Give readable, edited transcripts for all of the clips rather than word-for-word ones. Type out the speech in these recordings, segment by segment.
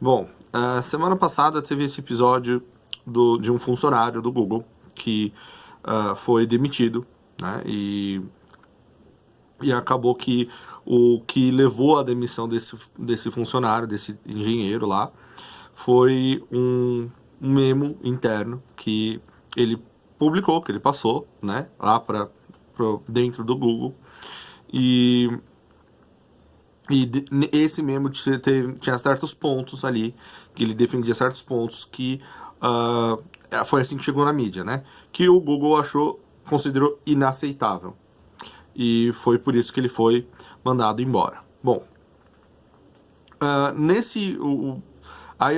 Bom, a semana passada teve esse episódio de um funcionário do Google que foi demitido, né? E acabou que o que levou à demissão desse funcionário, desse engenheiro lá, foi um memo interno que ele publicou, que ele passou, né, lá para dentro do Google. E esse memo tinha certos pontos ali, que ele defendia certos pontos que foi assim que chegou na mídia, né? Que o Google considerou inaceitável. E foi por isso que ele foi mandado embora. Bom, aí,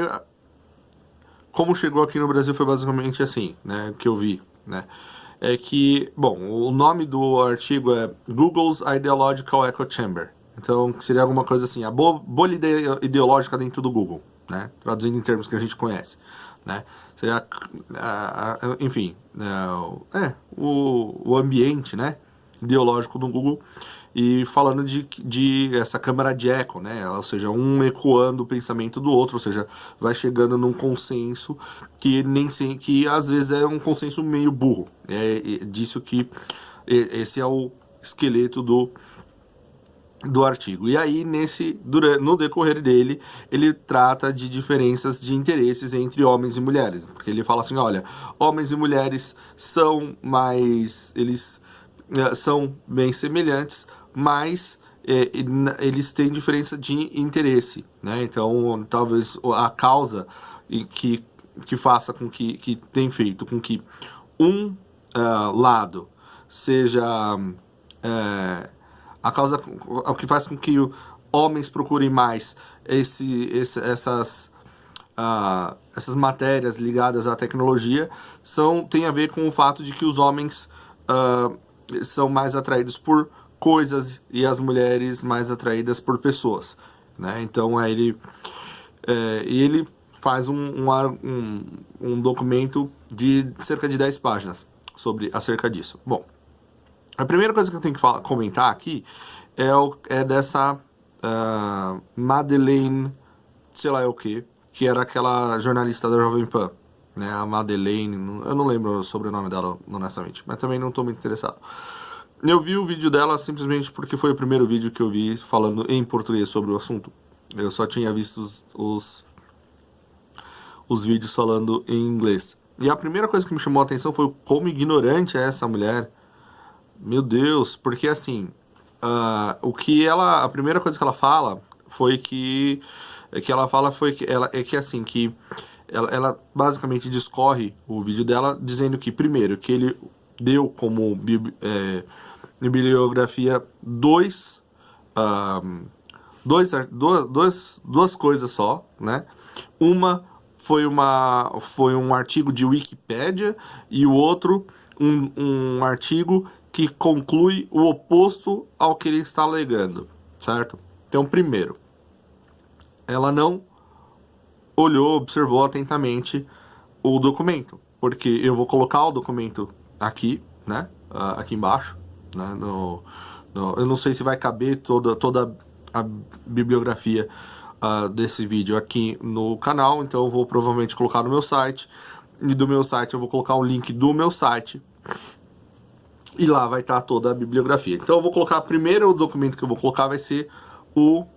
como chegou aqui no Brasil foi basicamente assim, né? Que eu vi, né? É que, bom, o nome do artigo é Google's Ideological Echo Chamber. Então, seria alguma coisa assim, a bolha ideológica dentro do Google, né? Traduzindo em termos que a gente conhece, né? Seria, enfim, o ambiente, né? Ideológico do Google, e falando de essa câmara de eco, né? Ou seja, um ecoando o pensamento do outro, ou seja, vai chegando num consenso que às vezes é um consenso meio burro. É disso que esse é o esqueleto do artigo. E aí, no decorrer dele, ele trata de diferenças de interesses entre homens e mulheres. Porque ele fala assim, olha, homens e mulheres são são bem semelhantes, mas eles têm diferença de interesse, né? Então, talvez a causa que faça com que tem feito com que um lado seja a causa, o que faz com que homens procurem mais essas matérias ligadas à tecnologia tem a ver com o fato de que os homens são mais atraídos por coisas e as mulheres mais atraídas por pessoas, né? Então ele faz um documento de cerca de 10 páginas acerca disso. Bom, a primeira coisa que eu tenho que comentar aqui é dessa Madeleine, sei lá o que era aquela jornalista da Jovem Pan, né? A Madeleine, eu não lembro o sobrenome dela, honestamente, mas também não estou muito interessado. Eu vi o vídeo dela simplesmente porque foi o primeiro vídeo que eu vi falando em português sobre o assunto. Eu só tinha visto os vídeos falando em inglês. E a primeira coisa que me chamou a atenção foi como ignorante é essa mulher. Meu Deus, porque assim, a primeira coisa que ela fala foi ela basicamente discorre o vídeo dela dizendo que, primeiro, que ele deu como bibliografia duas coisas só, né? Uma foi um artigo de Wikipédia e o outro um artigo que conclui o oposto ao que ele está alegando, certo? Então, primeiro, ela não observou atentamente o documento, porque eu vou colocar o documento aqui, né? Aqui embaixo, né? Eu não sei se vai caber toda a bibliografia desse vídeo aqui no canal, então eu vou provavelmente colocar no meu site, e do meu site eu vou colocar um link do meu site, e lá vai estar toda a bibliografia. Então eu vou colocar, primeiro o documento que eu vou colocar vai ser o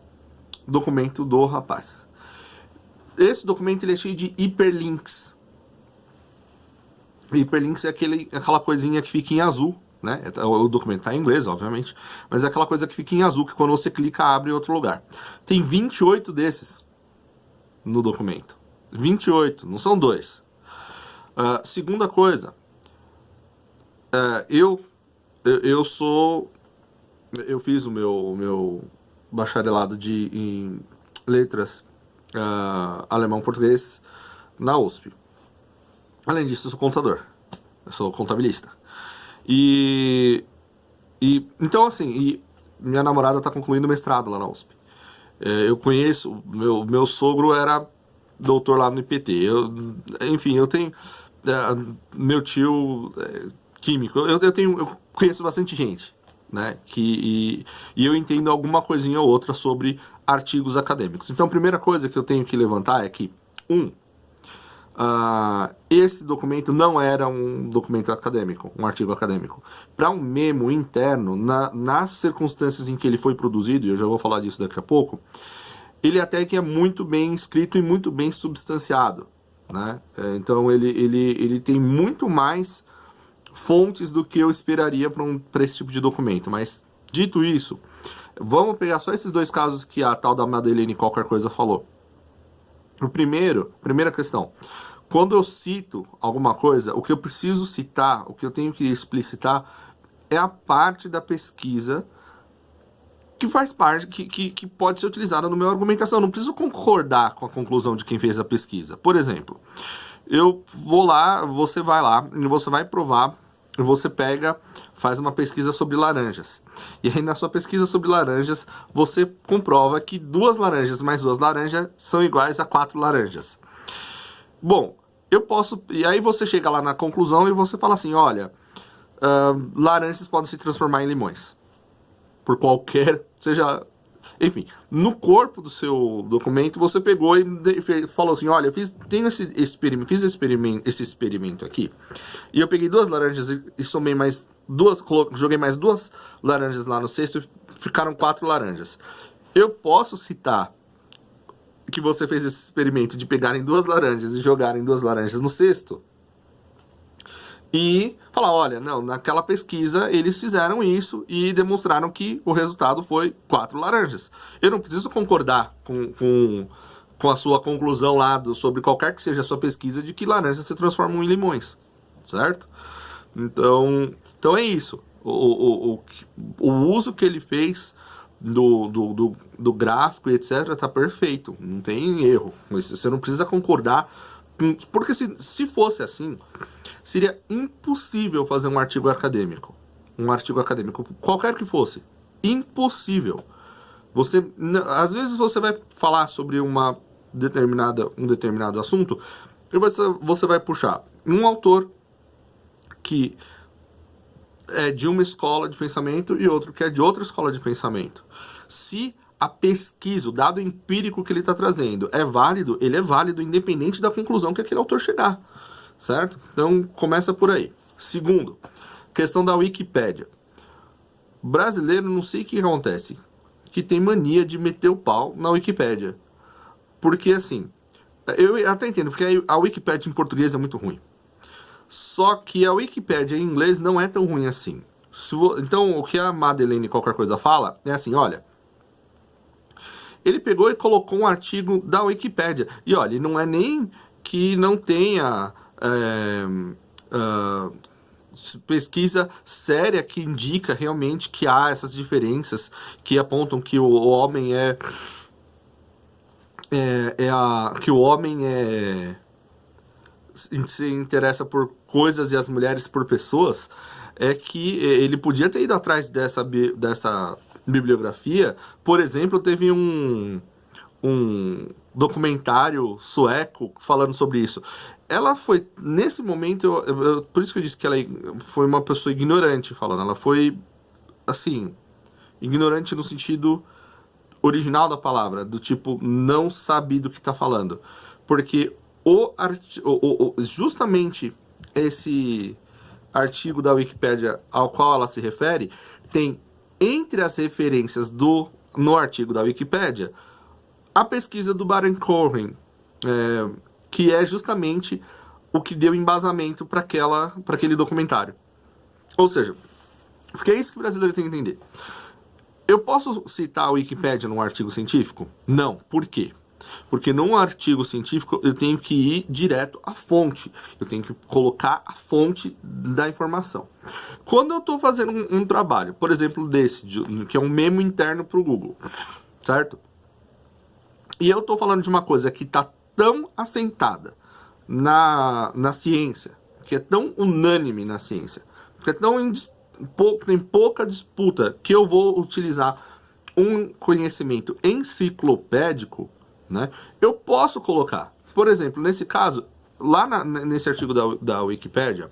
documento do rapaz. Esse documento ele é cheio de hiperlinks. Hiperlinks é aquela coisinha que fica em azul, né? O documento está em inglês, obviamente, mas é aquela coisa que fica em azul, que quando você clica, abre em outro lugar. Tem 28 desses no documento. 28, não são dois. Segunda coisa, eu fiz o meu bacharelado em letras alemão-português na USP. Além disso, eu sou contador. Eu sou contabilista. Então, assim, minha namorada está concluindo mestrado lá na USP. Eu conheço, meu sogro era doutor lá no IPT. Enfim, eu tenho meu tio químico. Eu conheço bastante gente, né? E eu entendo alguma coisinha ou outra sobre artigos acadêmicos. Então, a primeira coisa que eu tenho que levantar é que, esse documento não era um documento acadêmico, um artigo acadêmico. Para um memo interno, nas circunstâncias em que ele foi produzido, e eu já vou falar disso daqui a pouco, ele até que é muito bem escrito e muito bem substanciado, né? Então ele tem muito mais fontes do que eu esperaria para esse tipo de documento. Mas, dito isso, vamos pegar só esses dois casos que a tal da Madeleine qualquer coisa falou. Primeira questão, quando eu cito alguma coisa, o que eu preciso citar, o que eu tenho que explicitar, é a parte da pesquisa que faz parte, que pode ser utilizada no meu argumentação. Eu não preciso concordar com a conclusão de quem fez a pesquisa. Por exemplo, eu vou lá, você vai lá, e você vai provar, e você pega, faz uma pesquisa sobre laranjas. E aí na sua pesquisa sobre laranjas, você comprova que 2 laranjas mais 2 laranjas são iguais a 4 laranjas. Bom, eu posso... E aí você chega lá na conclusão e você fala assim, olha, laranjas podem se transformar em limões. Por qualquer, seja... Enfim, no corpo do seu documento, você pegou e falou assim, olha, fiz esse experimento aqui, e eu peguei 2 laranjas e somei mais 2, joguei mais 2 laranjas lá no cesto e ficaram 4 laranjas. Eu posso citar que você fez esse experimento de pegarem 2 laranjas e jogarem 2 laranjas no cesto? E falar, olha, não, naquela pesquisa eles fizeram isso e demonstraram que o resultado foi 4 laranjas. Eu não preciso concordar com a sua conclusão lá sobre qualquer que seja a sua pesquisa de que laranjas se transformam em limões, certo? Então é isso. O uso que ele fez do gráfico e etc. tá perfeito, não tem erro. Você não precisa concordar, porque se fosse assim, seria impossível fazer um artigo acadêmico. Um artigo acadêmico, qualquer que fosse. Impossível. Às vezes você vai falar sobre um determinado assunto e você vai puxar um autor que é de uma escola de pensamento e outro que é de outra escola de pensamento. Se a pesquisa, o dado empírico que ele está trazendo é válido, ele é válido independente da conclusão que aquele autor chegar. Certo? Então, começa por aí. Segundo, questão da Wikipédia. Brasileiro, não sei o que acontece, que tem mania de meter o pau na Wikipédia. Porque, assim, eu até entendo, porque a Wikipédia em português é muito ruim. Só que a Wikipédia em inglês não é tão ruim assim. Então, o que a Madeleine qualquer coisa fala é assim, olha... Ele pegou e colocou um artigo da Wikipédia. E, olha, não é nem que não tenha... pesquisa séria que indica realmente que há essas diferenças, que apontam que o homem que o homem se interessa por coisas e as mulheres por pessoas, é que ele podia ter ido atrás dessa bibliografia. Por exemplo, teve um documentário sueco falando sobre isso. Ela foi, nesse momento, por isso que eu disse que ela foi uma pessoa ignorante falando. Ela foi, assim, ignorante no sentido original da palavra, do tipo, não sabe do que está falando. Porque justamente esse artigo da Wikipédia ao qual ela se refere, tem entre as referências no artigo da Wikipédia a pesquisa do Baron Cohen, que é justamente o que deu embasamento para aquele documentário. Ou seja, porque é isso que o brasileiro tem que entender. Eu posso citar a Wikipédia num artigo científico? Não. Por quê? Porque num artigo científico eu tenho que ir direto à fonte. Eu tenho que colocar a fonte da informação. Quando eu estou fazendo um trabalho, por exemplo, que é um memo interno para o Google, certo? E eu estou falando de uma coisa que está tão assentada na ciência, que é tão unânime na ciência, que é tem pouca disputa, que eu vou utilizar um conhecimento enciclopédico, né? Eu posso colocar, por exemplo, nesse caso, lá nesse artigo da Wikipédia,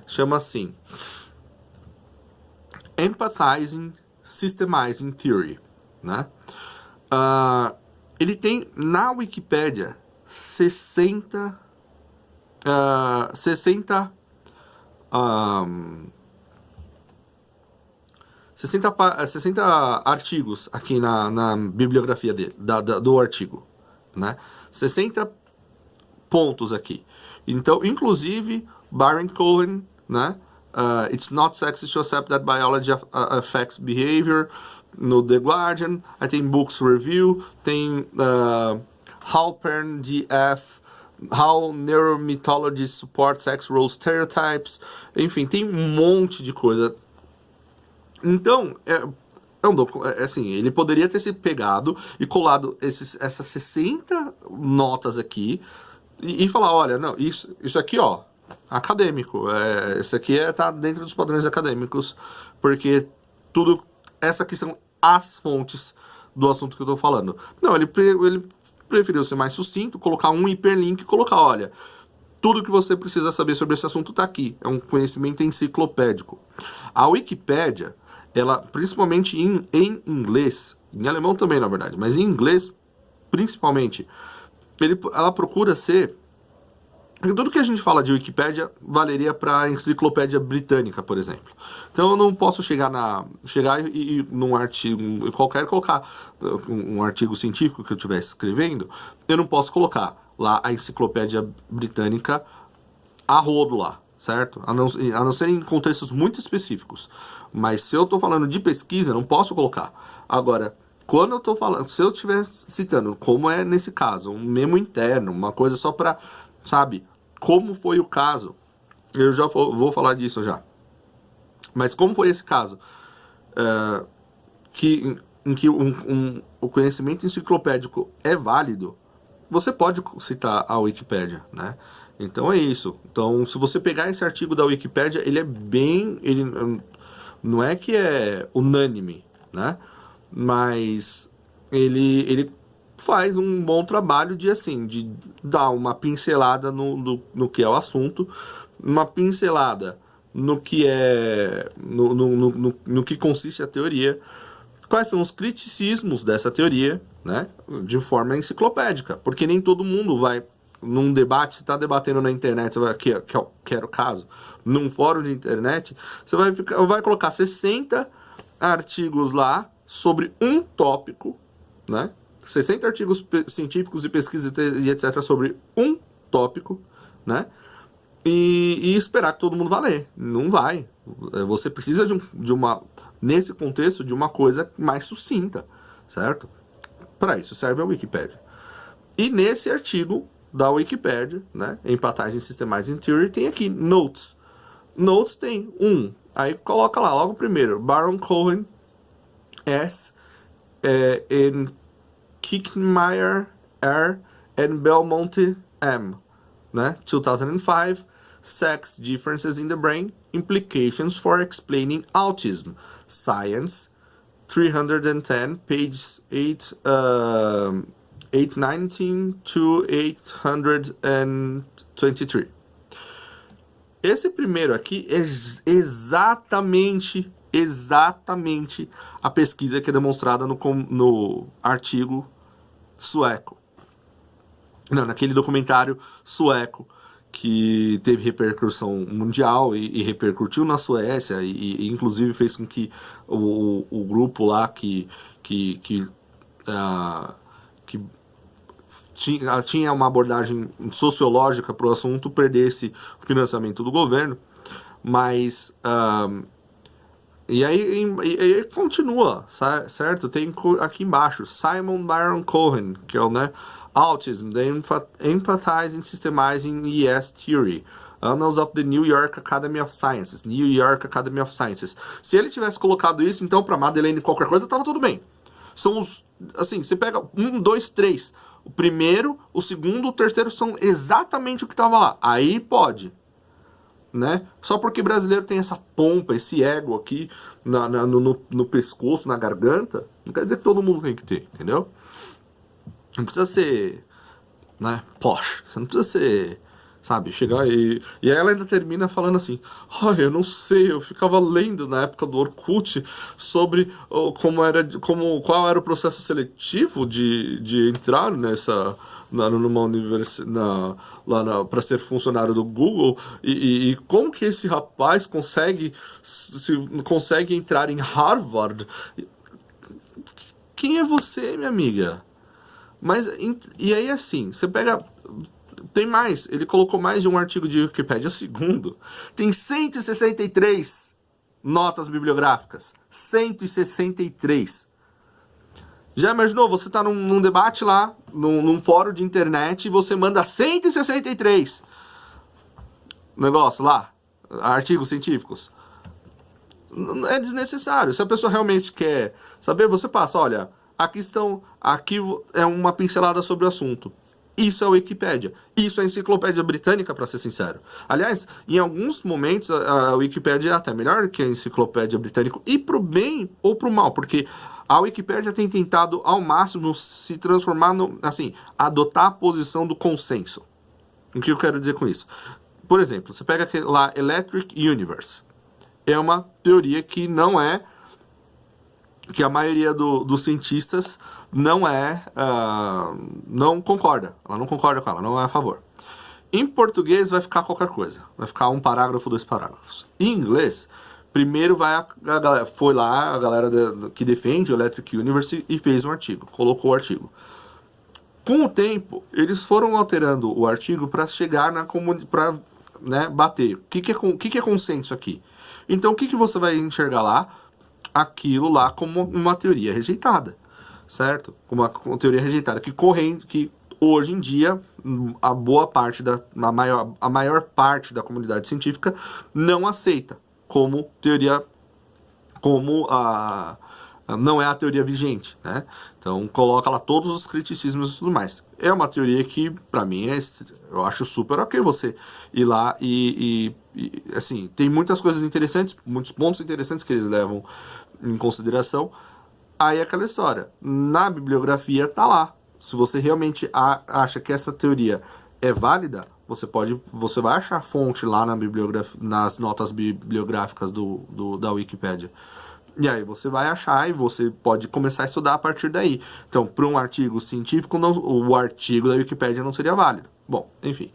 chama assim, Empathizing Systemizing Theory, né? Ele tem na Wikipédia 60 artigos aqui na bibliografia dele, do artigo, né? 60 pontos aqui. Então, inclusive, Baron Cohen, né? It's not sexist to accept that biology affects behavior, no The Guardian. Aí tem Books Review, tem Halpern DF, How Neuromythology Supports Sex Role Stereotypes. Enfim, tem um monte de coisa. Então, assim, ele poderia ter se pegado e colado essas 60 notas aqui e falar, olha, não, isso aqui, ó, acadêmico, isso aqui tá dentro dos padrões acadêmicos, porque essa aqui são as fontes do assunto que eu tô falando. Não, ele preferiu ser mais sucinto, colocar um hiperlink e colocar, olha, tudo que você precisa saber sobre esse assunto tá aqui, é um conhecimento enciclopédico. A Wikipédia, ela, principalmente em inglês, em alemão também, na verdade, mas em inglês, principalmente, ela procura ser... Tudo que a gente fala de Wikipédia valeria para a enciclopédia britânica, por exemplo. Então eu não posso chegar e num artigo qualquer colocar um artigo científico que eu estivesse escrevendo, eu não posso colocar lá a enciclopédia britânica a rodo lá, certo? A não ser em contextos muito específicos. Mas se eu estou falando de pesquisa, não posso colocar. Agora, quando eu estou falando, se eu estiver citando, como é nesse caso, um memo interno, uma coisa só para, sabe, como foi o caso, eu já vou falar disso já. Mas como foi esse caso? Em que o conhecimento enciclopédico é válido, você pode citar a Wikipédia, né? Então é isso. Então, se você pegar esse artigo da Wikipédia, ele não é que é unânime, né? Mas ele faz um bom trabalho de dar uma pincelada no que é o assunto, uma pincelada no que é no que consiste a teoria, quais são os criticismos dessa teoria, né? De forma enciclopédica, porque nem todo mundo vai num debate, se está debatendo na internet, que era o caso, num fórum de internet, você vai colocar 60 artigos lá sobre um tópico, né? 60 artigos científicos e pesquisas e etc. sobre um tópico, né? E esperar que todo mundo vá ler. Não vai. Você precisa nesse contexto, de uma coisa mais sucinta, certo? Para isso serve a Wikipédia. E nesse artigo da Wikipédia, né, Empatizing Systemizing Theory, tem aqui Notes. Notes tem aí coloca lá, logo primeiro, Baron Cohen S. In Kickmeyer R. and Belmonte M. Né, 2005, Sex Differences in the Brain, Implications for Explaining Autism, Science, 310, pages 819 to 823. Esse primeiro aqui é exatamente a pesquisa que é demonstrada no artigo sueco. Não, naquele documentário sueco que teve repercussão mundial e repercutiu na Suécia e inclusive fez com que o grupo lá que tinha uma abordagem sociológica para o assunto perdesse o financiamento do governo, mas e aí continua, certo? Tem aqui embaixo Simon Baron Cohen, que é o, né, Autism, the Empathizing Systemizing ES Theory, Annals of the New York Academy of Sciences, New York Academy of Sciences. Se ele tivesse colocado isso, então, para Madeleine qualquer coisa, tava tudo bem. São assim, você pega 1, 2, 3. O primeiro, o segundo, o terceiro são exatamente o que tava lá. Aí pode, né? Só porque brasileiro tem essa pompa, esse ego aqui no pescoço, na garganta, não quer dizer que todo mundo tem que ter, entendeu? Não precisa ser, né, posh, você não precisa ser, sabe? Chegar e aí ela ainda termina falando assim: eu não sei, eu ficava lendo na época do Orkut sobre qual era o processo seletivo de entrar numa universidade, para ser funcionário do Google, e como que esse rapaz consegue entrar em Harvard. Quem é você, minha amiga? Mas, e aí assim, você pega. Tem mais, ele colocou mais de um artigo de Wikipedia. O segundo tem 163 notas bibliográficas. 163. Já imaginou? Você tá num debate lá, num fórum de internet, e você manda 163 negócio lá, artigos científicos. É desnecessário. Se a pessoa realmente quer saber, você passa, olha, aqui é uma pincelada sobre o assunto. Isso é a Wikipédia. Isso é a Enciclopédia Britânica, para ser sincero. Aliás, em alguns momentos, a Wikipédia é até melhor que a Enciclopédia Britânica, e pro bem ou pro mal, porque a Wikipédia tem tentado ao máximo se transformar assim, adotar a posição do consenso. O que eu quero dizer com isso? Por exemplo, você pega lá Electric Universe. É uma teoria que que a maioria dos cientistas não concorda. Ela não concorda com ela, não é a favor. Em português vai ficar qualquer coisa. Vai ficar um parágrafo, 2 parágrafos. Em inglês, primeiro foi lá a galera que defende o Electric Universe e fez um artigo, colocou o artigo. Com o tempo, eles foram alterando o artigo para chegar na comunidade, para bater. O que é consenso aqui? Então, o que você vai enxergar lá? Aquilo lá como uma teoria rejeitada, certo? Como uma teoria rejeitada, que hoje em dia a maior parte da comunidade científica não aceita como teoria, não é a teoria vigente, né? Então coloca lá todos os criticismos e tudo mais. É uma teoria que, para mim, eu acho super ok você ir lá assim, tem muitas coisas interessantes, muitos pontos interessantes que eles levam em consideração. Aí é aquela história, na bibliografia tá lá. Se você realmente acha que essa teoria é válida, você vai achar fonte lá nas notas bibliográficas da Wikipédia. E aí você vai achar e você pode começar a estudar a partir daí. Então, para um artigo científico, o artigo da Wikipédia não seria válido. Bom, enfim.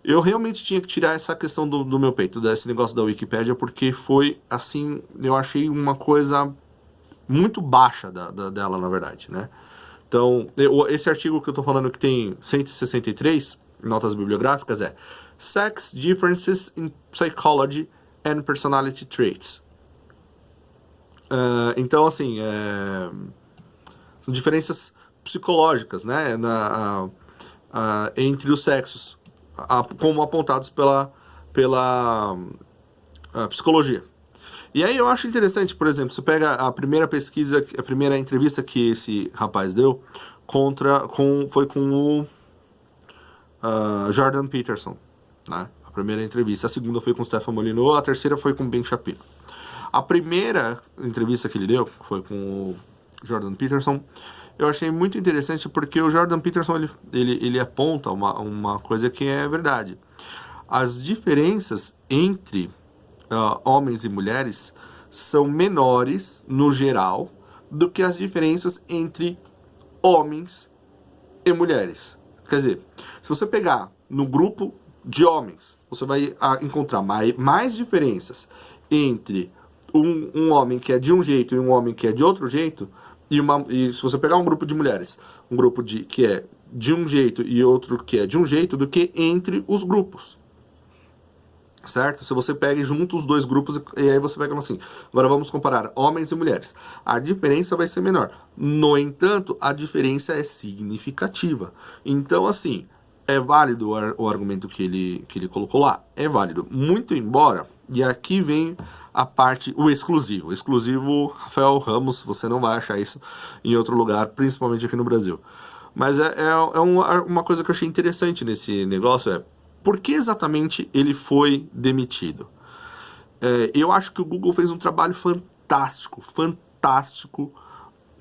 Eu realmente tinha que tirar essa questão do meu peito, desse negócio da Wikipédia, porque foi, assim, eu achei uma coisa muito baixa dela, na verdade, né? Então, esse artigo que eu tô falando que tem 163 notas bibliográficas é Sex Differences in Psychology and Personality Traits. Então, assim, são diferenças psicológicas, né, entre os sexos, como apontados pela psicologia. E aí eu acho interessante, por exemplo, você pega a primeira pesquisa, a primeira entrevista que esse rapaz deu, foi com o Jordan Peterson, né, a primeira entrevista. A segunda foi com o Stefan Molyneux, a terceira foi com o Ben Shapiro. A primeira entrevista que ele deu, que foi com o Jordan Peterson, eu achei muito interessante porque o Jordan Peterson ele aponta uma coisa que é verdade. As diferenças entre homens e mulheres são menores, no geral, do que as diferenças entre homens e mulheres. Quer dizer, se você pegar no grupo de homens, você vai encontrar mais diferenças entre um homem que é de um jeito e um homem que é de outro jeito, e se você pegar um grupo de mulheres, um grupo que é de um jeito e outro que é de um jeito, do que entre os grupos. Certo? Se você pega e junta os dois grupos, e aí você vai falando assim, agora vamos comparar homens e mulheres. A diferença vai ser menor. No entanto, a diferença é significativa. Então, assim, é válido o argumento que ele colocou lá? É válido. Muito embora, e aqui vem a parte, o exclusivo. Exclusivo, Rafael Ramos, você não vai achar isso em outro lugar, principalmente aqui no Brasil. Mas uma coisa que eu achei interessante nesse negócio por que exatamente ele foi demitido? Eu acho que o Google fez um trabalho fantástico,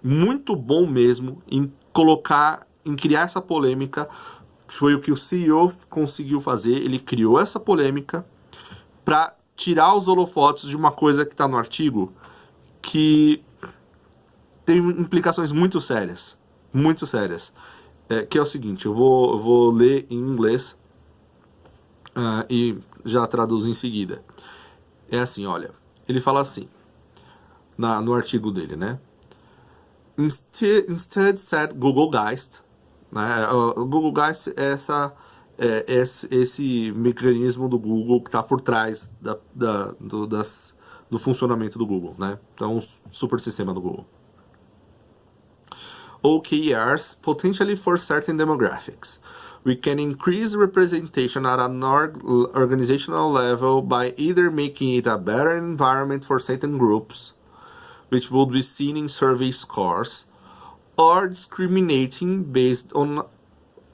muito bom mesmo, em criar essa polêmica foi o que o CEO conseguiu fazer. Ele criou essa polêmica para tirar os holofotes de uma coisa que está no artigo que tem implicações muito sérias. Muito sérias. Que é o seguinte, eu vou ler em inglês e já traduzo em seguida. É assim, olha, ele fala assim, no artigo dele, né? Instead said Google Geist, né? O Google Geist é esse mecanismo do Google que está por trás do funcionamento do Google, né? Então, um super sistema do Google. OKRs, potentially for certain demographics. We can increase representation at an organizational level by either making it a better environment for certain groups, which would be seen in survey scores, or discriminating based on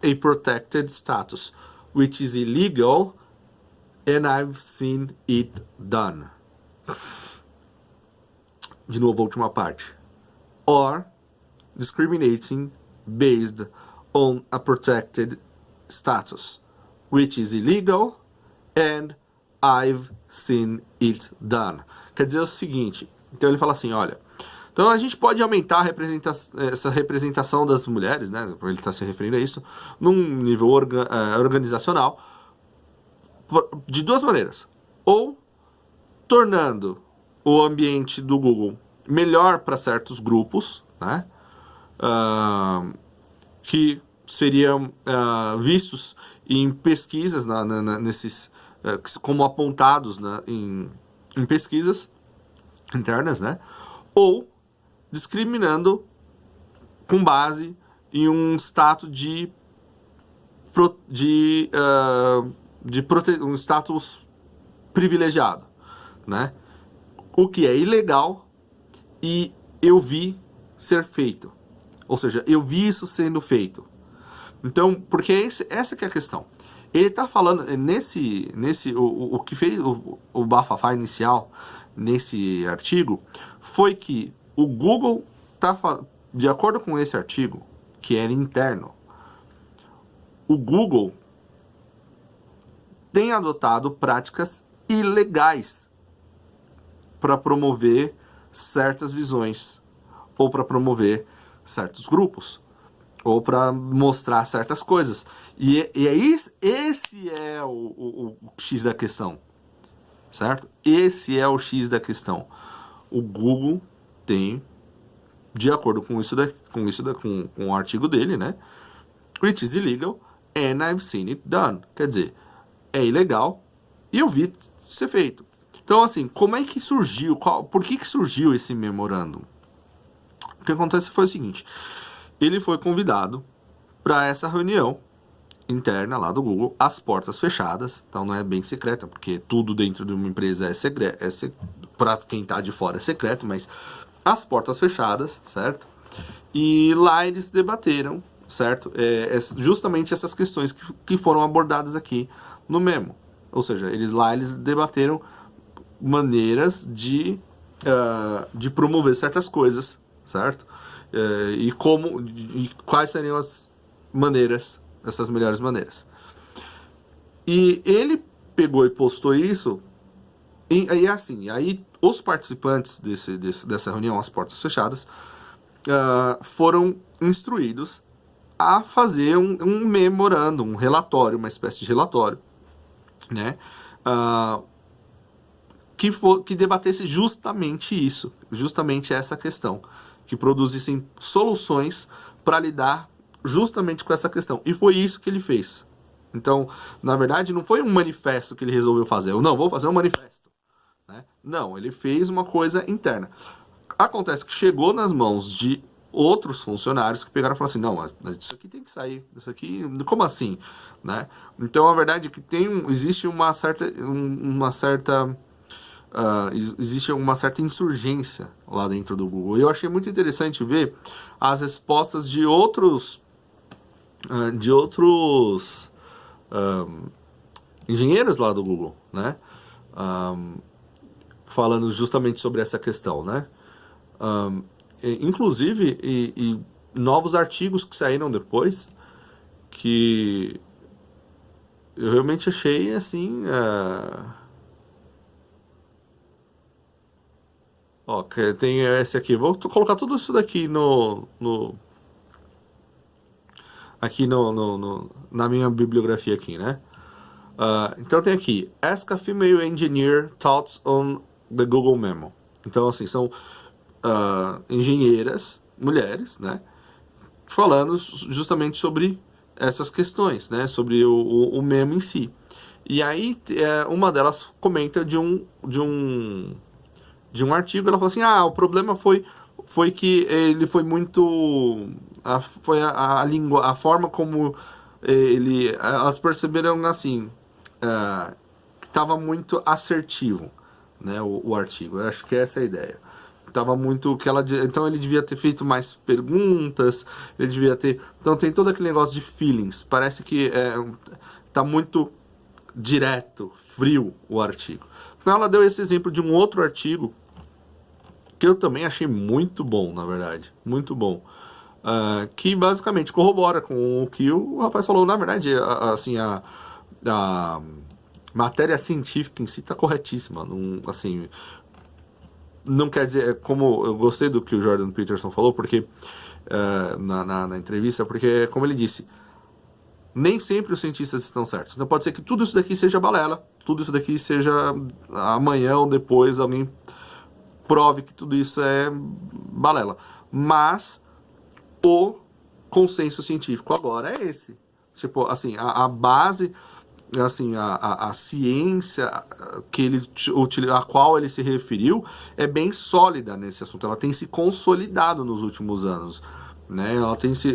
a protected status, which is illegal, and I've seen it done. De novo, a última parte. Or discriminating based on a protected status, which is illegal, and I've seen it done. Quer dizer o seguinte, então ele fala assim, olha, então a gente pode aumentar essa representação das mulheres, né, ele está se referindo a isso, num nível organizacional, de duas maneiras. Ou tornando o ambiente do Google melhor para certos grupos, né, que seriam vistos em pesquisas, nesses, como apontados, né, em pesquisas internas, né, ou discriminando com base em um status um status privilegiado, né, o que é ilegal e eu vi ser feito. Ou seja, eu vi isso sendo feito. Então, porque essa que é a questão. Ele está falando, o que fez o bafafá inicial nesse artigo foi que o Google, de acordo com esse artigo, que era interno, o Google tem adotado práticas ilegais para promover certas visões ou para promover certos grupos, ou para mostrar certas coisas. E esse é o X da questão, certo? Esse é o X da questão. O Google tem, de acordo com com o artigo dele, né? Which is illegal and I've seen it done. Quer dizer, é ilegal e eu vi ser feito. Então, assim, como é que surgiu? Por que surgiu esse memorando? O que acontece foi o seguinte, ele foi convidado para essa reunião interna lá do Google, às portas fechadas, então não é bem secreta, porque tudo dentro de uma empresa é secreto, para quem está de fora é secreto, mas às portas fechadas, certo? E lá eles debateram, certo? Justamente essas questões que foram abordadas aqui no memo, ou seja, eles debateram maneiras de promover certas coisas, certo? E quais seriam as maneiras, essas melhores maneiras. E ele pegou e postou isso, e assim, aí os participantes dessa reunião, às portas fechadas, foram instruídos a fazer um memorando, um relatório, uma espécie de relatório, né? Que debatesse justamente isso, justamente essa questão, que produzissem soluções para lidar justamente com essa questão. E foi isso que ele fez. Então, na verdade, não foi um manifesto que ele resolveu fazer. Eu não vou fazer um manifesto, né? Não, ele fez uma coisa interna. Acontece que chegou nas mãos de outros funcionários que pegaram e falaram assim, não, mas isso aqui tem que sair, isso aqui, como assim, né? Então, a verdade é que existe uma certa insurgência lá dentro do Google. E eu achei muito interessante ver as respostas de outros engenheiros lá do Google, né? Falando justamente sobre essa questão, né? Inclusive, e novos artigos que saíram depois, que eu realmente achei assim. Ó, tem esse aqui. Vou colocar tudo isso daqui aqui na minha bibliografia aqui, né? Então tem aqui, Ask a Female Engineer Thoughts on the Google Memo. Então, assim, são engenheiras, mulheres, né? Falando justamente sobre essas questões, né? Sobre o memo em si. E aí, uma delas comenta de um artigo, ela falou assim, o problema foi que ele foi muito... foi a língua, a forma como elas perceberam assim, que estava muito assertivo, né, o artigo. Eu acho que essa é a ideia. Tava muito então ele devia ter feito mais perguntas, ele devia ter... Então tem todo aquele negócio de feelings, parece que tá muito direto, frio o artigo. Então ela deu esse exemplo de um outro artigo que eu também achei muito bom, na verdade, muito bom, que basicamente corrobora com o que o rapaz falou. Na verdade, assim, a matéria científica em si está corretíssima, assim, não quer dizer, como eu gostei do que o Jordan Peterson falou, porque na entrevista, porque, como ele disse, nem sempre os cientistas estão certos. Então pode ser que tudo isso daqui seja balela, tudo isso daqui seja amanhã ou depois alguém prove que tudo isso é balela. Mas o consenso científico agora é esse. Tipo, assim, a base, assim, a ciência a qual ele se referiu é bem sólida nesse assunto. Ela tem se consolidado nos últimos anos, né?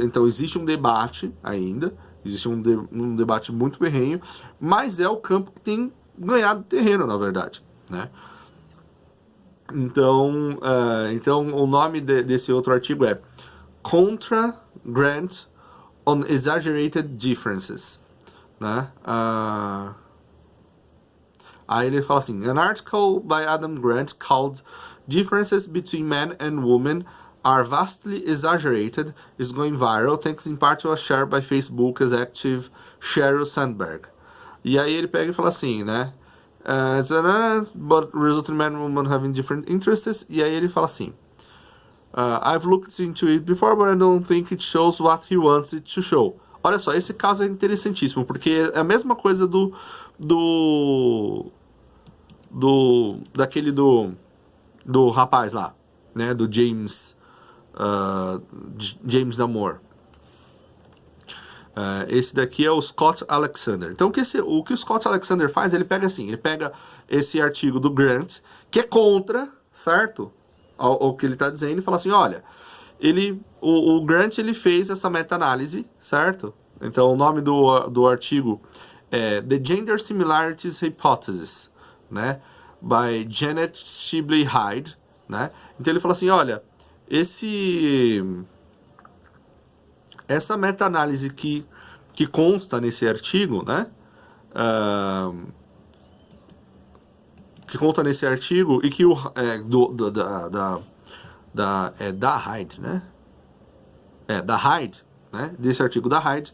Então existe um debate ainda, existe um debate muito ferrenho, mas é o campo que tem ganhado terreno, na verdade, né? Então, o nome desse outro artigo é Contra Grant on Exaggerated Differences, né? Aí ele fala assim, an article by Adam Grant called Differences Between Men and Women are vastly exaggerated is going viral thanks in part to a share by Facebook executive Sheryl Sandberg. E aí ele pega e fala assim, né? But result in men and women having different interests. E aí ele fala assim, I've looked into it before, but I don't think it shows what he wants it to show. Olha só, esse caso é interessantíssimo, porque é a mesma coisa daquele do rapaz lá, né, do James Damore. Esse daqui é o Scott Alexander. Então o que o Scott Alexander faz, ele pega esse artigo do Grant, que é contra, certo? Ao que ele está dizendo, e fala assim, olha, o Grant ele fez essa meta-análise, certo? Então o nome do artigo é The Gender Similarities Hypothesis, né? By Janet Shibley Hyde, né? Então ele fala assim, olha, essa meta-análise que consta nesse artigo, né? Que conta nesse artigo e que da Hyde, né? Da Hyde, né? Desse artigo da Hyde,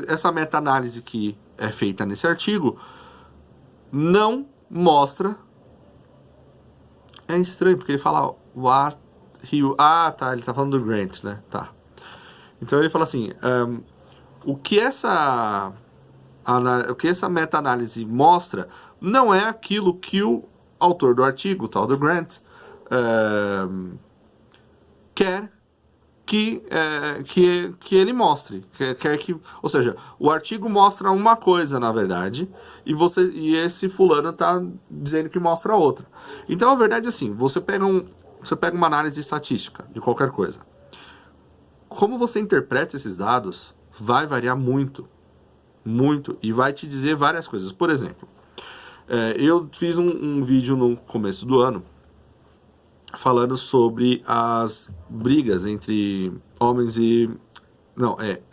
essa meta-análise que é feita nesse artigo não mostra. É estranho porque ele fala ele tá falando do Grant, né? Tá. Então ele fala assim, o que essa meta-análise mostra não é aquilo que o autor do artigo, tal do Grant, quer que ele mostre. Ou seja, o artigo mostra uma coisa, na verdade, e esse fulano tá dizendo que mostra outra. Então, a verdade é assim, você pega uma análise estatística de qualquer coisa. Como você interpreta esses dados vai variar muito, e vai te dizer várias coisas. Por exemplo, eu fiz um vídeo no começo do ano falando sobre as brigas entre homens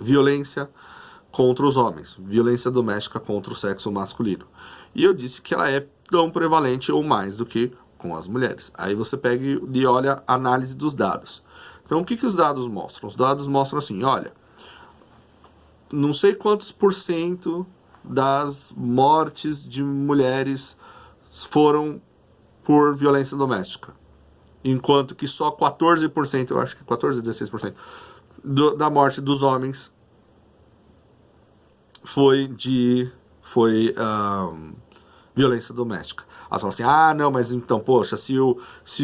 violência contra os homens, violência doméstica contra o sexo masculino. E eu disse que ela é tão prevalente ou mais do que com as mulheres. Aí você pega e olha a análise dos dados. Então, o que os dados mostram? Os dados mostram assim, olha, não sei quantos por cento das mortes de mulheres foram por violência doméstica, enquanto que só 14%, eu acho que 14, 16% da morte dos homens foi violência doméstica. Elas falam assim, ah, não, mas então, poxa, se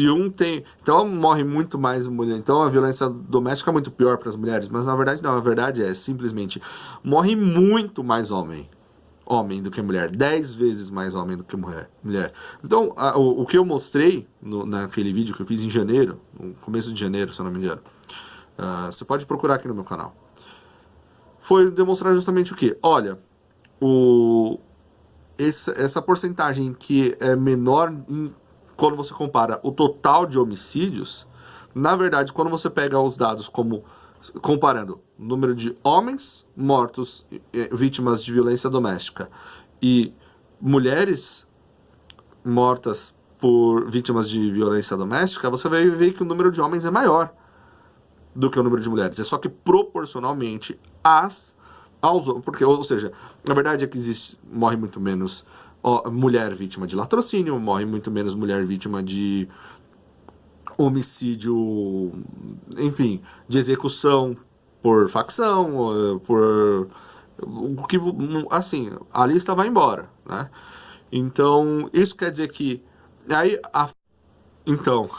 um tem... Então morre muito mais mulher. Então a violência doméstica é muito pior para as mulheres. Mas na verdade não, a verdade é simplesmente morre muito mais homem do que mulher. 10 vezes mais homem do que mulher. Então, o que eu mostrei naquele vídeo que eu fiz em janeiro, no começo de janeiro, se eu não me engano, você pode procurar aqui no meu canal, foi demonstrar justamente o que? Olha, essa porcentagem que é menor quando você compara o total de homicídios, na verdade, quando você pega os dados como comparando o número de homens mortos vítimas de violência doméstica e mulheres mortas por vítimas de violência doméstica, você vai ver que o número de homens é maior do que o número de mulheres. É só que proporcionalmente porque, ou seja, na verdade é que morre muito menos mulher vítima de latrocínio, morre muito menos mulher vítima de homicídio, enfim, de execução por facção, assim, a lista vai embora, né? Então, isso quer dizer que aí então,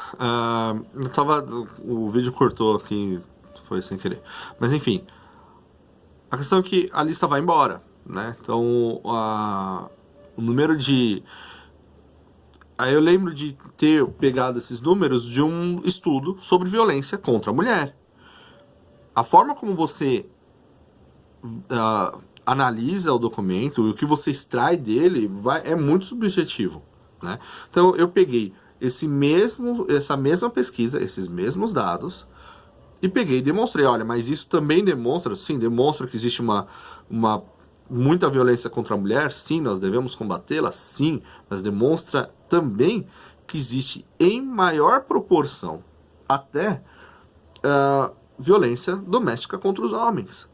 o vídeo cortou aqui, foi sem querer, mas enfim, a questão é que a lista vai embora, né? Então, o número de... Aí eu lembro de ter pegado esses números de um estudo sobre violência contra a mulher. A forma como você analisa o documento e o que você extrai dele é muito subjetivo, né? Então eu peguei essa mesma pesquisa, esses mesmos dados, e peguei e demonstrei, olha, mas isso também demonstra, sim, demonstra que existe muita violência contra a mulher, sim, nós devemos combatê-la, sim, mas demonstra também que existe em maior proporção até violência doméstica contra os homens,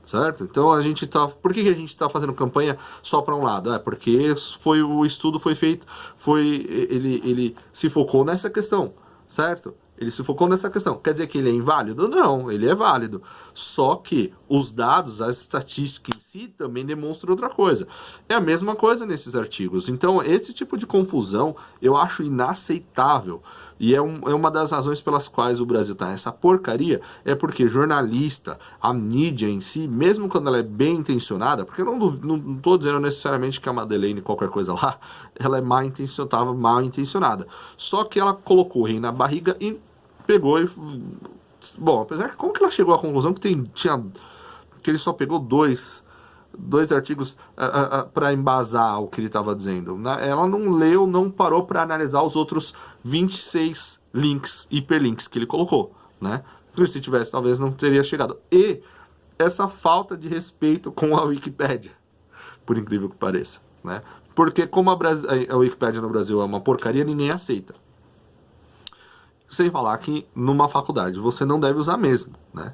certo? Então a gente tá... Por que a gente tá fazendo campanha só para um lado? Porque o estudo foi feito, ele se focou nessa questão, certo? Ele se focou nessa questão. Quer dizer que ele é inválido? Não, ele é válido. Só que os dados, as estatísticas em si também demonstram outra coisa. É a mesma coisa nesses artigos. Então, esse tipo de confusão eu acho inaceitável. E é uma das razões pelas quais o Brasil tá nessa porcaria, é porque jornalista, a mídia em si, mesmo quando ela é bem intencionada, porque eu não tô dizendo necessariamente que a Madeleine, qualquer coisa lá, ela estava mal intencionada. Só que ela colocou o rei na barriga e pegou e... Bom, apesar que como que ela chegou à conclusão que que ele só pegou dois artigos para embasar o que ele estava dizendo. Ela não leu, não parou para analisar os outros 26 links, hiperlinks que ele colocou, né? Porque se tivesse, talvez não teria chegado. E essa falta de respeito com a Wikipédia, por incrível que pareça, né? Porque como a Wikipédia no Brasil é uma porcaria, ninguém aceita. Sem falar que numa faculdade você não deve usar mesmo, né?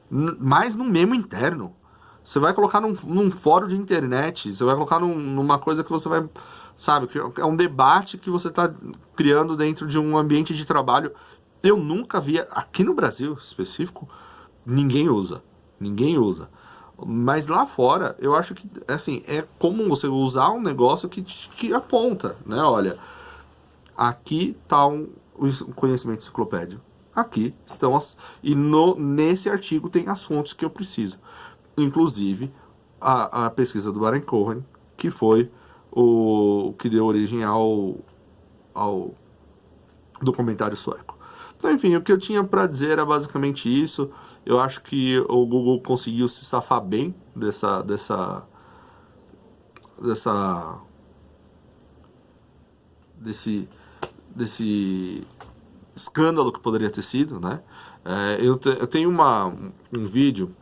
Mas no memo interno. Você vai colocar num fórum de internet, você vai colocar numa coisa que você vai... Sabe, que é um debate que você está criando dentro de um ambiente de trabalho. Eu nunca vi, aqui no Brasil específico, ninguém usa. Ninguém usa. Mas lá fora, eu acho que, assim, é comum você usar um negócio que aponta, né? Olha, aqui está o conhecimento enciclopédico. Aqui estão nesse artigo tem as fontes que eu preciso. Inclusive a pesquisa do Baron Cohen, que foi o que deu origem ao documentário sueco. Então, enfim, o que eu tinha para dizer era basicamente isso. Eu acho que o Google conseguiu se safar bem desse escândalo que poderia ter sido, né? Eu tenho um vídeo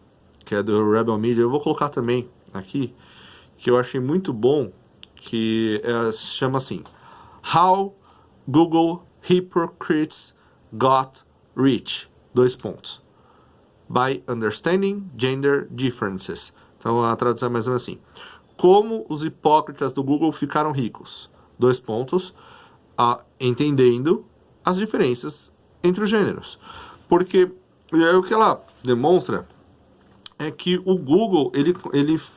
que é do Rebel Media, eu vou colocar também aqui, que eu achei muito bom, que se chama assim, How Google Hypocrites Got Rich, Dois pontos. By understanding gender differences. Então a tradução é mais ou menos assim. Como os hipócritas do Google ficaram ricos? Dois pontos. Entendendo as diferenças entre os gêneros. Porque o que ela demonstra é que o Google,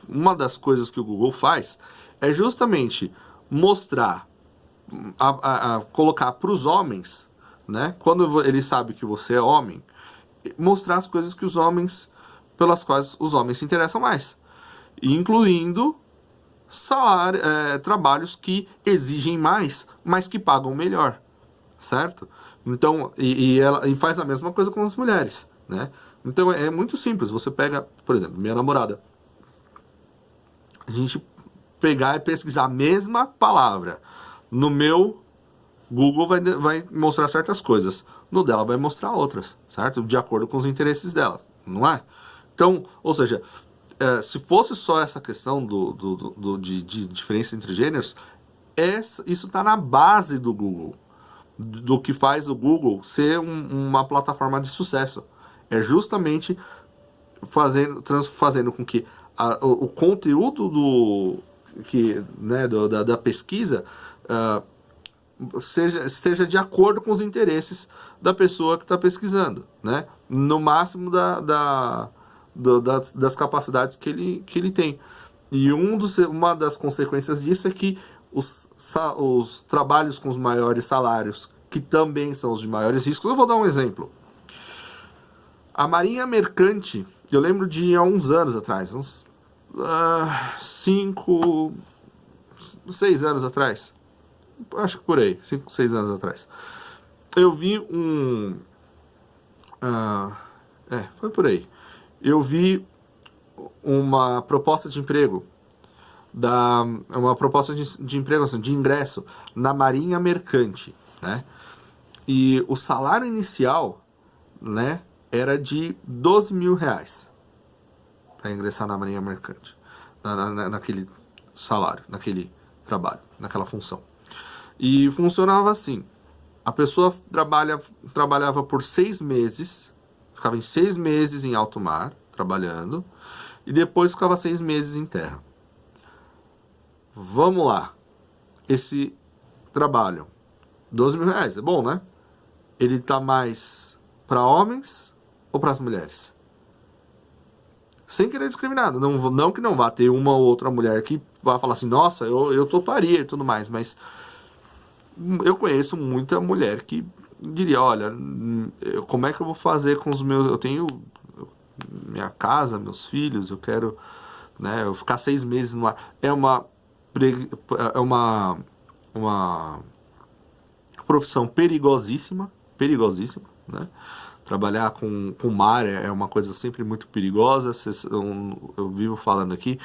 uma das coisas que o Google faz é justamente mostrar, colocar para os homens, né? Quando ele sabe que você é homem, mostrar as coisas que os homens, pelas quais os homens se interessam mais, incluindo trabalhos que exigem mais, mas que pagam melhor, certo? Então, ela faz a mesma coisa com as mulheres, né? Então é muito simples. Você pega, por exemplo, minha namorada, a gente pegar e pesquisar a mesma palavra no meu Google vai mostrar certas coisas, no dela vai mostrar outras, certo? De acordo com os interesses dela, não é? Então, ou seja, se fosse só essa questão de diferença entre gêneros, isso está na base do Google, do que faz o Google ser uma plataforma de sucesso. É justamente fazendo com que o conteúdo da pesquisa esteja de acordo com os interesses da pessoa que está pesquisando, né? No máximo das capacidades que ele tem. E uma das consequências disso é que os trabalhos com os maiores salários, que também são os de maiores riscos. Eu vou dar um exemplo. A Marinha Mercante, eu lembro de há uns anos atrás, uns 5, 6 anos atrás, acho que por aí, 5, 6 anos atrás, eu vi foi por aí, eu vi uma proposta de emprego, de emprego, assim, de ingresso na Marinha Mercante, né? E o salário inicial, né, era de 12 mil reais para ingressar na Marinha Mercante, naquele salário, naquele trabalho, naquela função. E funcionava assim: a pessoa trabalhava por 6 meses, ficava em 6 meses em alto mar, trabalhando, e depois ficava 6 meses em terra. Vamos lá, esse trabalho, 12 mil reais, é bom, né? Ele tá mais para homens ou para as mulheres? Sem querer discriminar, não que não vá ter uma ou outra mulher que vai falar assim, nossa, eu toparia e tudo mais, mas eu conheço muita mulher que diria, olha, como é que eu vou fazer com os meus, eu tenho minha casa, meus filhos, eu quero, né, eu ficar 6 meses no ar, é uma profissão perigosíssima, né? Trabalhar com mar é uma coisa sempre muito perigosa. Eu vivo falando aqui,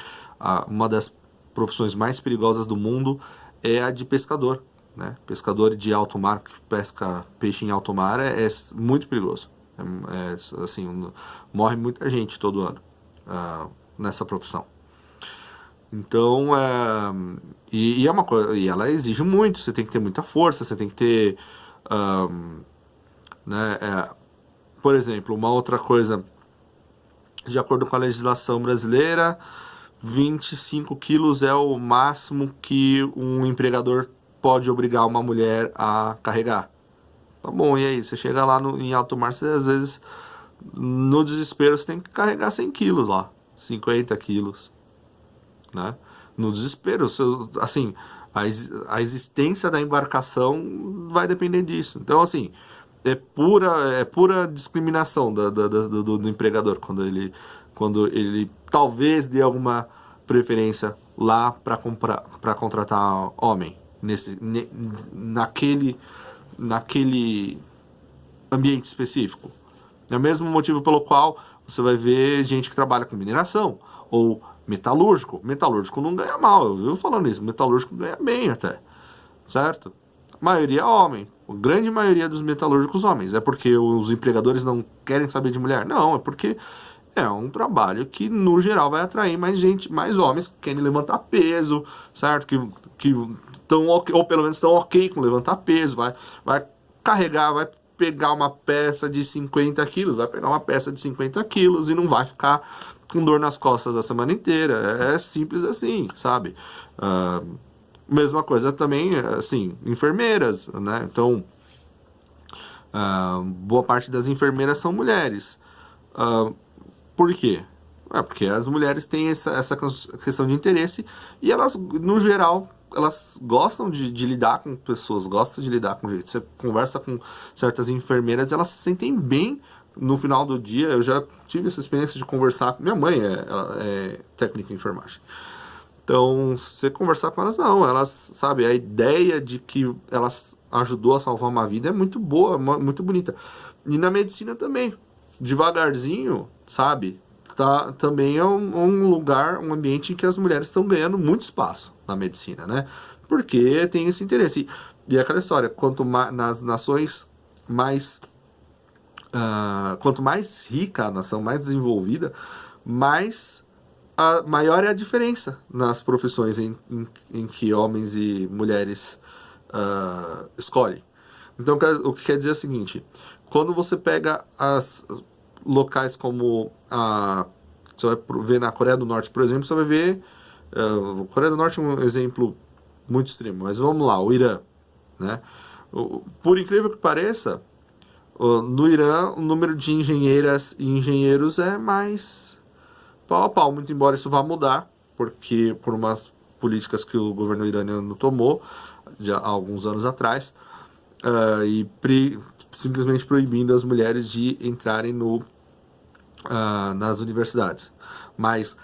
uma das profissões mais perigosas do mundo é a de pescador, né? Pescador de alto mar, que pesca peixe em alto mar, é muito perigoso. Assim, morre muita gente todo ano nessa profissão. Então, é uma coisa, e ela exige muito. Você tem que ter muita força, você tem que ter, né? Por exemplo, uma outra coisa, de acordo com a legislação brasileira, 25 quilos é o máximo que um empregador pode obrigar uma mulher a carregar. Tá bom, e aí? Você chega lá em alto mar, você às vezes, no desespero, você tem que carregar 100 quilos lá, 50 quilos, né? No desespero, assim, a existência da embarcação vai depender disso. Então, assim, é pura discriminação do empregador quando ele talvez dê alguma preferência lá para contratar homem naquele ambiente específico. É o mesmo motivo pelo qual você vai ver gente que trabalha com mineração ou metalúrgico. Metalúrgico não ganha mal, eu vivo falando isso. Metalúrgico ganha bem até, certo? A maioria é homem. A grande maioria dos metalúrgicos homens. É porque os empregadores não querem saber de mulher? Não, é porque é um trabalho que, no geral, vai atrair mais gente, mais homens que querem levantar peso, certo? Que estão, ou pelo menos estão ok com levantar peso, vai carregar, vai pegar uma peça de 50 quilos, vai pegar uma peça de 50 quilos e não vai ficar com dor nas costas a semana inteira. É simples assim, sabe? Mesma coisa também, assim, enfermeiras, né? Então, boa parte das enfermeiras são mulheres. Por quê? Porque as mulheres têm essa questão de interesse e elas, no geral, elas gostam de lidar com pessoas, gostam de lidar com gente. Você conversa com certas enfermeiras, elas se sentem bem no final do dia. Eu já tive essa experiência de conversar. Minha mãe ela é técnica em enfermagem. Então, você conversar com elas, não. Elas, sabe, a ideia de que elas ajudou a salvar uma vida é muito boa, muito bonita. E na medicina também. Devagarzinho, sabe? Tá, também é um lugar, um ambiente em que as mulheres estão ganhando muito espaço na medicina, né? Porque tem esse interesse. E é aquela história, quanto mais, nas nações mais... quanto mais rica a nação, mais desenvolvida, maior é a diferença nas profissões em que homens e mulheres escolhem. Então, o que quer dizer é o seguinte, quando você pega locais como você vai ver na Coreia do Norte, por exemplo, você vai ver a Coreia do Norte é um exemplo muito extremo, mas vamos lá, o Irã, né? Por incrível que pareça, no Irã o número de engenheiras e engenheiros é mais pau a pau, muito embora isso vá mudar, porque por umas políticas que o governo iraniano tomou já há alguns anos atrás, simplesmente proibindo as mulheres de entrarem nas universidades. Mas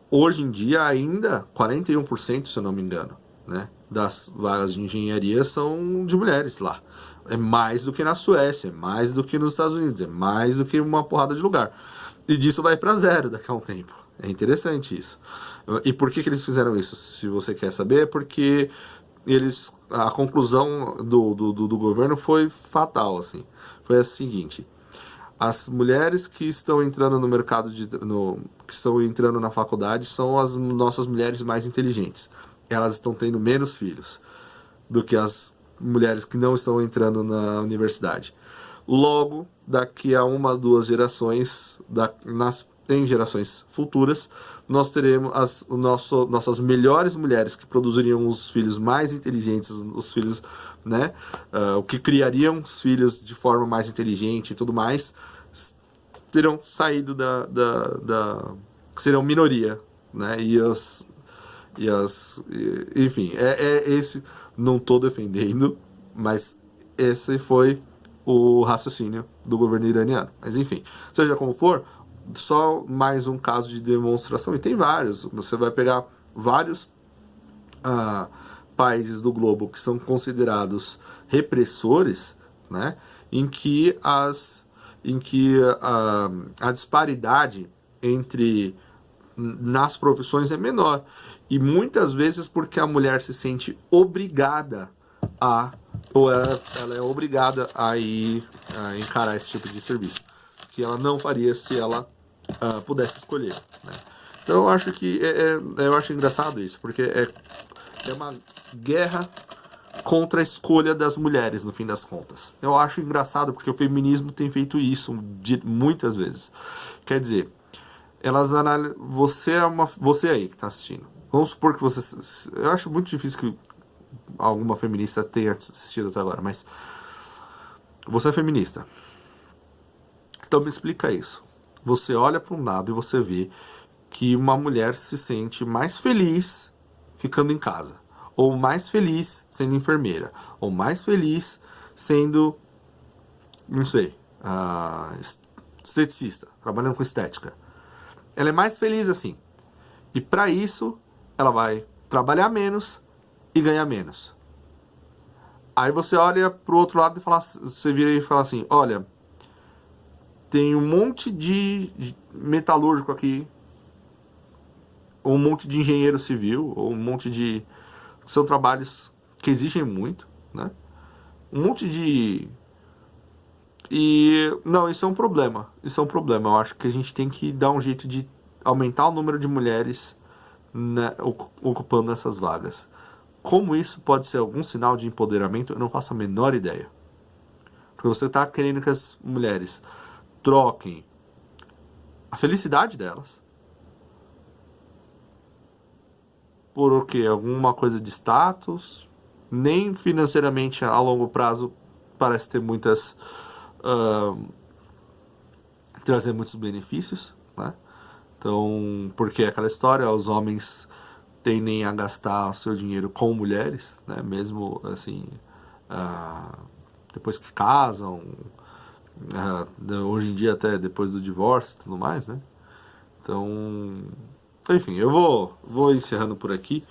hoje em dia ainda 41%, se eu não me engano, né, das vagas de engenharia são de mulheres lá. É mais do que na Suécia, é mais do que nos Estados Unidos, é mais do que uma porrada de lugar. E disso vai para zero daqui a um tempo. É interessante isso. E por que eles fizeram isso? Se você quer saber, é porque a conclusão do governo foi fatal, assim. Foi a seguinte: as mulheres que estão entrando no mercado, que estão entrando na faculdade, são as nossas mulheres mais inteligentes. Elas estão tendo menos filhos do que as mulheres que não estão entrando na universidade. Logo, daqui a 1, 2 gerações, em gerações futuras, nós teremos nossas melhores mulheres que produziriam os filhos mais inteligentes, os filhos, né, o que criariam os filhos de forma mais inteligente e tudo mais, terão saído serão minoria, né, enfim, esse, não estou defendendo, mas esse foi o raciocínio do governo iraniano. Mas enfim, seja como for, só mais um caso de demonstração, e tem vários. Você vai pegar vários países do globo que são considerados repressores, né, em que a disparidade nas profissões é menor. E muitas vezes porque a mulher se sente obrigada ou ela é obrigada a encarar esse tipo de serviço, que ela não faria se ela pudesse escolher, né? Então eu acho que eu acho engraçado isso, porque é uma guerra contra a escolha das mulheres, no fim das contas. Eu acho engraçado porque o feminismo tem feito isso muitas vezes. Quer dizer, você aí que está assistindo, vamos supor que você... Eu acho muito difícil que alguma feminista tenha assistido até agora, mas você é feminista. Então me explica isso. Você olha para um lado e você vê que uma mulher se sente mais feliz ficando em casa, ou mais feliz sendo enfermeira, ou mais feliz sendo, não sei, esteticista, trabalhando com estética. Ela é mais feliz assim. E para isso, ela vai trabalhar menos e ganhar menos. Aí você olha pro outro lado e você vira e fala assim: olha, tem um monte de metalúrgico aqui, ou um monte de engenheiro civil, ou um monte de... São trabalhos que exigem muito, né? Um monte de... Não, isso é um problema. Isso é um problema. Eu acho que a gente tem que dar um jeito de aumentar o número de mulheres, né, ocupando essas vagas. Como isso pode ser algum sinal de empoderamento, eu não faço a menor ideia. Porque você está querendo que as mulheres troquem a felicidade delas por o quê? Alguma coisa de status, nem financeiramente a longo prazo parece ter muitas trazer muitos benefícios, né? Então, porque é aquela história, os homens tendem a gastar o seu dinheiro com mulheres, né? Mesmo assim, depois que casam, hoje em dia até depois do divórcio e tudo mais, né? Então, enfim, eu vou encerrando por aqui,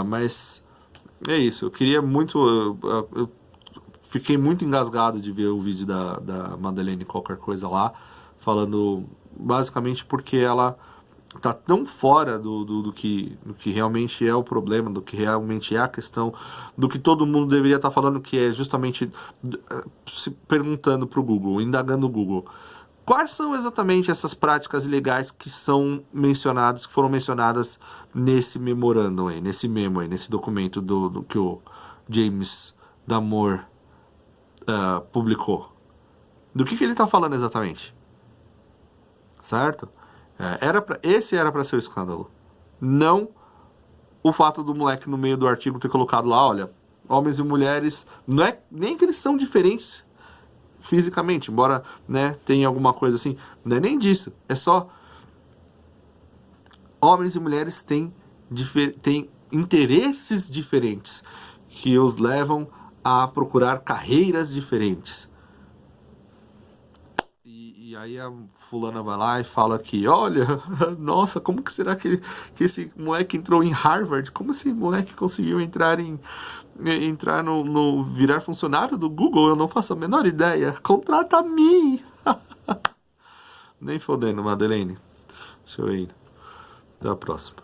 mas é isso. Eu queria muito, eu fiquei muito engasgado de ver o vídeo da Madeleine qualquer coisa lá, falando basicamente porque ela tá tão fora do que realmente é o problema, do que realmente é a questão, do que todo mundo deveria estar falando, que é justamente se perguntando pro Google, indagando o Google. Quais são exatamente essas práticas ilegais que são mencionadas, que foram mencionadas nesse memorando aí, nesse memo aí, nesse documento do que o James Damore publicou? Do que ele está falando exatamente? Certo? Esse era para ser o escândalo. Não o fato do moleque no meio do artigo ter colocado lá, olha, homens e mulheres, não é nem que eles são diferentes fisicamente, embora, né, tenha alguma coisa assim, não é nem disso, é só homens e mulheres têm interesses diferentes que os levam a procurar carreiras diferentes. E aí a fulana vai lá e fala que, olha, nossa, como que será que esse moleque entrou em Harvard? Como esse moleque conseguiu entrar no virar funcionário do Google? Eu não faço a menor ideia. Contrata a mim! Nem fodendo, Madeleine. Deixa eu ir. Até a próxima.